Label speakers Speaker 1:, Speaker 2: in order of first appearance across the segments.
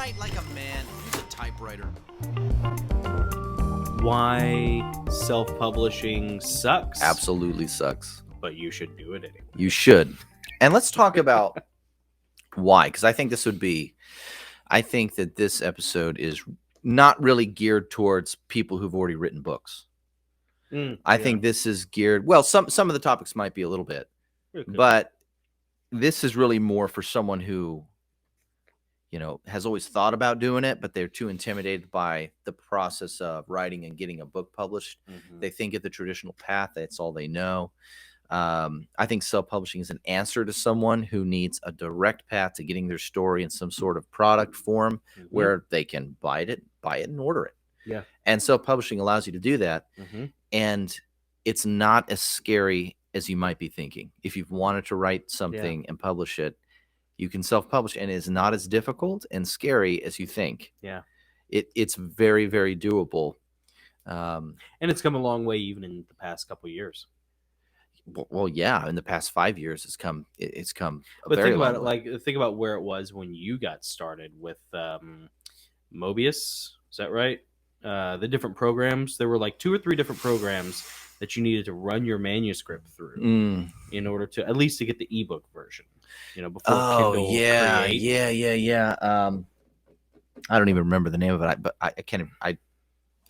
Speaker 1: Write like a man. Use a typewriter.
Speaker 2: Why self-publishing sucks.
Speaker 3: Absolutely sucks.
Speaker 2: But you should do it anyway.
Speaker 3: You should. And let's talk about why, because I think that this episode is not really geared towards people who've already written books. I think this is geared, well, some of the topics might be a little bit, but this is really more for someone who, has always thought about doing it, but they're too intimidated by the process of writing and getting a book published. They think of the traditional path. That's all they know. I think self-publishing is an answer to someone who needs a direct path to getting their story in some sort of product form where they can buy it and order it.
Speaker 2: Yeah.
Speaker 3: And self-publishing allows you to do that. And it's not as scary as you might be thinking. If you've wanted to write something and publish it, you can self-publish, and it's not as difficult and scary as you think.
Speaker 2: Yeah.
Speaker 3: It's very, very doable.
Speaker 2: And it's come a long way even in the past couple of years.
Speaker 3: Well, yeah, in the past 5 years, it's come.
Speaker 2: But think about it. Think about where it was when you got started with Mobius. Is that right? The different programs. There were like 2 or 3 different programs that you needed to run your manuscript through in order to at least to get the ebook version. Before Kindle Create.
Speaker 3: Yeah. I don't even remember the name of it, but I can't. I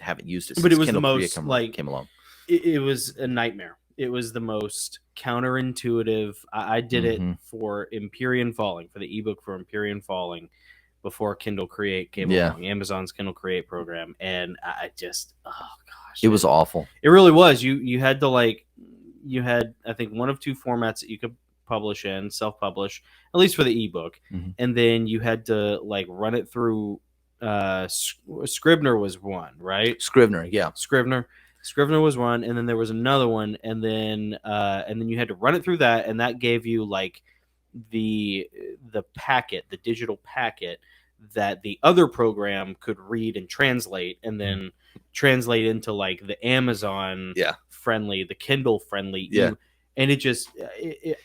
Speaker 3: haven't used it since
Speaker 2: but it was
Speaker 3: Kindle
Speaker 2: the most
Speaker 3: came along.
Speaker 2: It was a nightmare. It was the most counterintuitive. I did it for Empyrean Falling, for the ebook for Empyrean Falling, before Kindle Create came along, Amazon's Kindle Create program, and I just, oh gosh,
Speaker 3: it was awful.
Speaker 2: It really was. You had to you had, I think, 1 of 2 formats that you could publish in, self-publish, at least for the ebook, and then you had to run it through. Scrivener was one, right?
Speaker 3: Scrivener, yeah.
Speaker 2: Scrivener was one, and then there was another one, and then you had to run it through that, and that gave you the packet, the digital packet that the other program could read and translate, and then translate into the Amazon friendly, the Kindle friendly. And it just,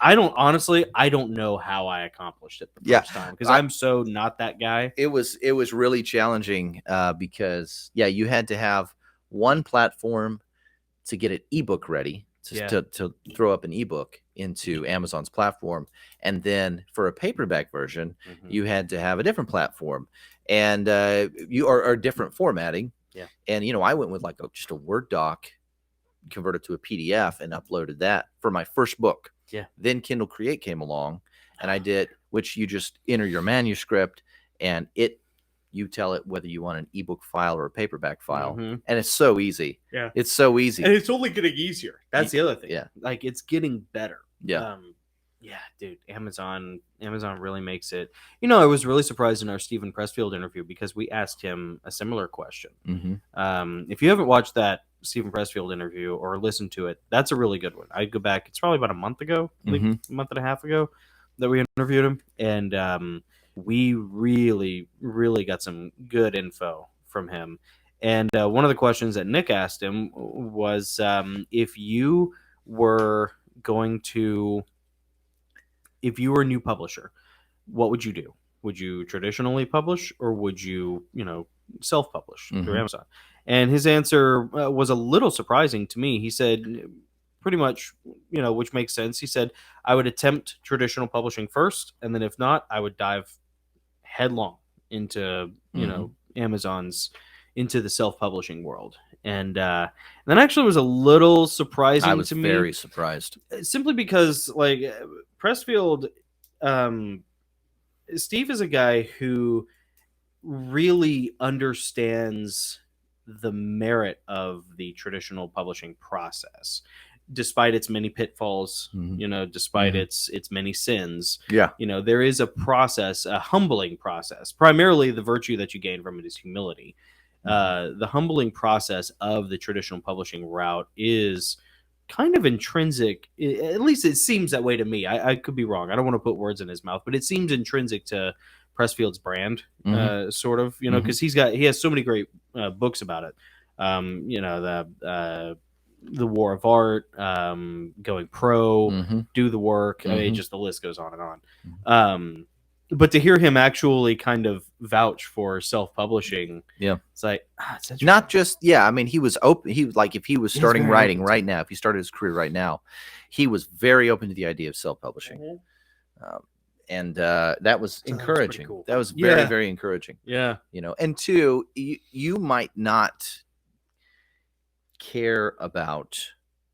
Speaker 2: I don't know how I accomplished it the first time, because I'm so not that guy.
Speaker 3: It was really challenging because you had to have one platform to get an ebook ready to throw up an ebook into Amazon's platform, and then for a paperback version, you had to have a different platform, and you are different formatting.
Speaker 2: Yeah,
Speaker 3: and I went with just a Word doc, converted to a PDF, and uploaded that for my first book.
Speaker 2: Yeah.
Speaker 3: Then Kindle Create came along, and I did, which you just enter your manuscript, and you tell it whether you want an ebook file or a paperback file, and it's so easy.
Speaker 2: Yeah,
Speaker 3: it's so easy,
Speaker 2: and it's only getting easier. That's the other thing.
Speaker 3: Yeah,
Speaker 2: it's getting better.
Speaker 3: Yeah.
Speaker 2: Yeah, dude, Amazon really makes it. I was really surprised in our Stephen Pressfield interview, because we asked him a similar question. If you haven't watched that Stephen Pressfield interview or listened to it, that's a really good one. I'd go back. It's probably about a month ago, a month and a half ago, that we interviewed him, and we really, really got some good info from him. And one of the questions that Nick asked him was, if you were a new publisher, what would you do? Would you traditionally publish, or would you, self-publish through Amazon? And his answer was a little surprising to me. He said, pretty much, which makes sense. He said, I would attempt traditional publishing first, and then if not, I would dive headlong into, Amazon's, into the self-publishing world. And that actually was a little surprising to me. I was
Speaker 3: very surprised.
Speaker 2: Simply because, Pressfield, Steve is a guy who really understands the merit of the traditional publishing process, despite its many pitfalls, despite its many sins.
Speaker 3: Yeah.
Speaker 2: There is a process, a humbling process. Primarily, the virtue that you gain from it is humility. The humbling process of the traditional publishing route is kind of intrinsic, at least it seems that way to me. I could be wrong. I don't want to put words in his mouth, but it seems intrinsic to Pressfield's brand, sort of, because he has so many great books about it. The War of Art, Going Pro, Do the Work. I mean, just the list goes on and on. but to hear him actually kind of vouch for self-publishing, it's like it's
Speaker 3: not just I mean, he was open. He was like, if he was starting writing right now, if he started his career right now, he was very open to the idea of self-publishing, and that was encouraging. Cool. That was very very encouraging.
Speaker 2: Yeah,
Speaker 3: and two, you might not care about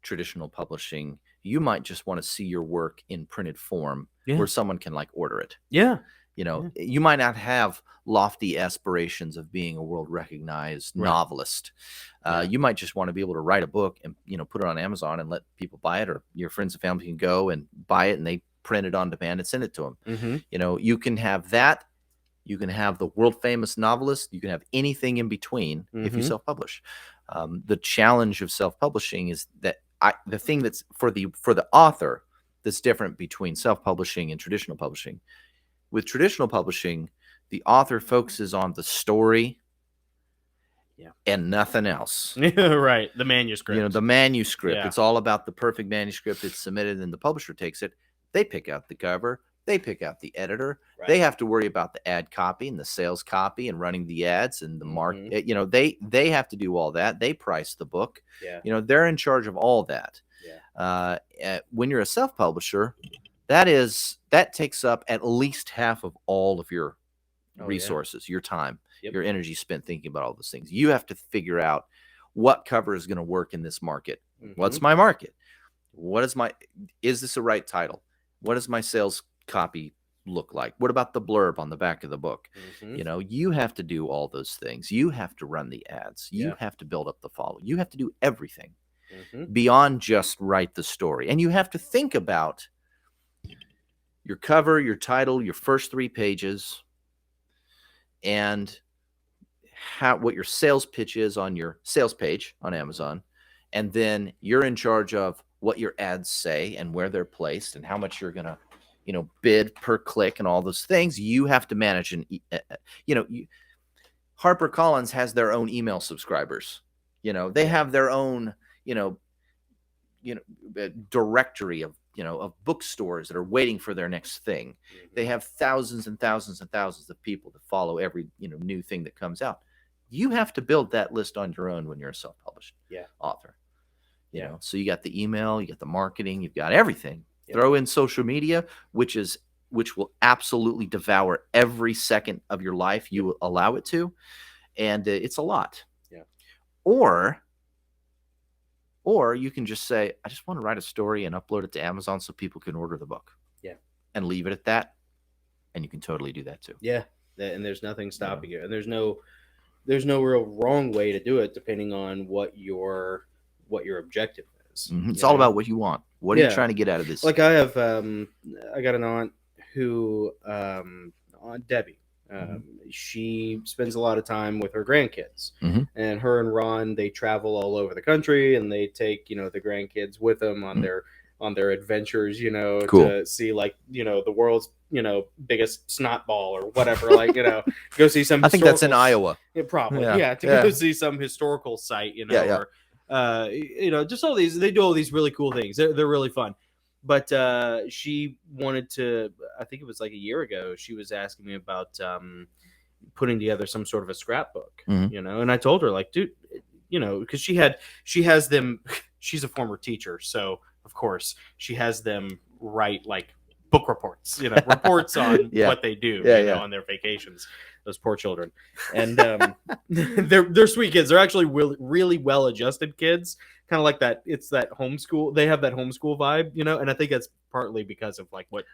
Speaker 3: traditional publishing. You might just want to see your work in printed form where someone can like order it.
Speaker 2: Yeah.
Speaker 3: You might not have lofty aspirations of being a world recognized novelist. You might just want to be able to write a book and, put it on Amazon and let people buy it, or your friends and family can go and buy it and they print it on demand and send it to them.
Speaker 2: Mm-hmm.
Speaker 3: You can have that. You can have the world famous novelist. You can have anything in between if you self-publish. The challenge of self-publishing is that the thing that's for the author that's different between self-publishing and traditional publishing. With traditional publishing, the author focuses on the story and nothing else.
Speaker 2: Right. The manuscript.
Speaker 3: The manuscript.
Speaker 2: Yeah.
Speaker 3: It's all about the perfect manuscript. It's submitted and the publisher takes it. They pick out the cover. They pick out the editor. Right. They have to worry about the ad copy and the sales copy and running the ads and the market. They have to do all that. They price the book.
Speaker 2: Yeah.
Speaker 3: They're in charge of all that.
Speaker 2: Yeah.
Speaker 3: When you're a self-publisher, that takes up at least half of all of your resources, your time, your energy spent thinking about all those things. You have to figure out what cover is going to work in this market. What's my market? Is this a right title? What does my sales copy look like? What about the blurb on the back of the book? You have to do all those things. You have to run the ads. You have to build up the following. You have to do everything beyond just write the story. And you have to think about your cover, your title, your first 3 pages, and what your sales pitch is on your sales page on Amazon. And then you're in charge of what your ads say and where they're placed and how much you're going to bid per click and all those things. You have to manage. And HarperCollins has their own email subscribers. They have their own directory of bookstores that are waiting for their next thing. They have thousands and thousands and thousands of people that follow every new thing that comes out. You have to build that list on your own when you're a self-published author. So you got the email, you got the marketing, you've got everything. Throw in social media, which will absolutely devour every second of your life you allow it to, and it's a lot. Or you can just say, I just want to write a story and upload it to Amazon so people can order the book. And leave it at that, and you can totally do that too.
Speaker 2: And there's nothing stopping you, and there's no real wrong way to do it depending on what your objective is.
Speaker 3: It's all about what you want. What are you trying to get out of this?
Speaker 2: Like I have, I got an aunt who, Aunt Debbie, she spends a lot of time with her grandkids, and her and Ron, they travel all over the country, and they take the grandkids with them on their adventures, to see the world's biggest snot ball or whatever, go see some.
Speaker 3: I think that's in Iowa.
Speaker 2: Probably, go see some historical site, or just all these. They do all these really cool things. They're really fun. But she wanted to, I think it was like a year ago, she was asking me about putting together some sort of a scrapbook, and I told her, like, dude, because she has them, she's a former teacher. So of course she has them write like book reports, reports on what they do, on their vacations, those poor children. And they're sweet kids. They're actually really, really well-adjusted kids. Kind of like that. It's that homeschool. They have that homeschool vibe, and I think that's partly because of like what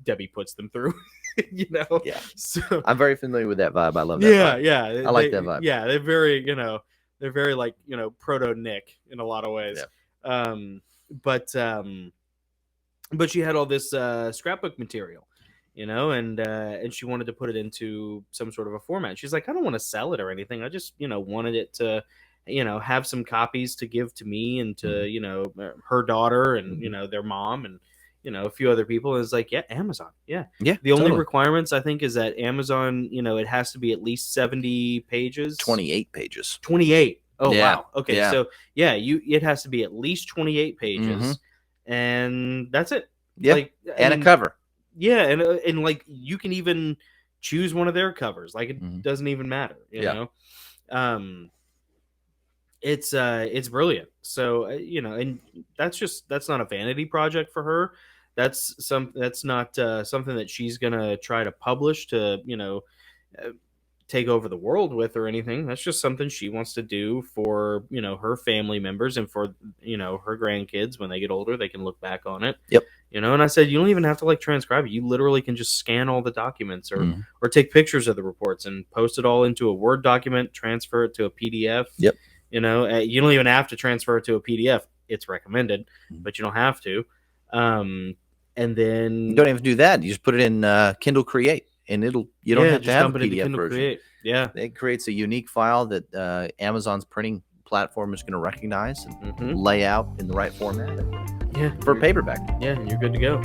Speaker 2: Debbie puts them through, So
Speaker 3: I'm very familiar with that vibe. I love that vibe. I like that vibe.
Speaker 2: Yeah, they're very like, proto Nick in a lot of ways. But she had all this scrapbook material, and she wanted to put it into some sort of a format. She's like, I don't want to sell it or anything. I just, wanted it to have some copies to give to me and to, her daughter and, their mom and, a few other people. And it's like, Amazon. The only requirements, I think, is that Amazon, it has to be at least 70 pages.
Speaker 3: 28 pages.
Speaker 2: 28. Oh, wow. Okay. So it has to be at least 28 pages and that's it.
Speaker 3: A cover.
Speaker 2: Yeah, and like you can even choose one of their covers. Like it doesn't even matter, you know. It's brilliant. So and that's not a vanity project for her. That's not something that she's gonna try to publish to take over the world with or anything. That's just something she wants to do for her family members and for her grandkids. When they get older, they can look back on it.
Speaker 3: Yep.
Speaker 2: And I said, you don't even have to like transcribe it. You literally can just scan all the documents or take pictures of the reports and post it all into a Word document, transfer it to a PDF.
Speaker 3: Yep.
Speaker 2: You don't even have to transfer it to a PDF. It's recommended, but you don't have to. And then
Speaker 3: you don't even do that. You just put it in Kindle Create, and you don't have to have a PDF version.
Speaker 2: Create. Yeah,
Speaker 3: it creates a unique file that Amazon's printing platform is going to recognize and lay out in the right format.
Speaker 2: Yeah,
Speaker 3: for paperback.
Speaker 2: Yeah, and you're good to go.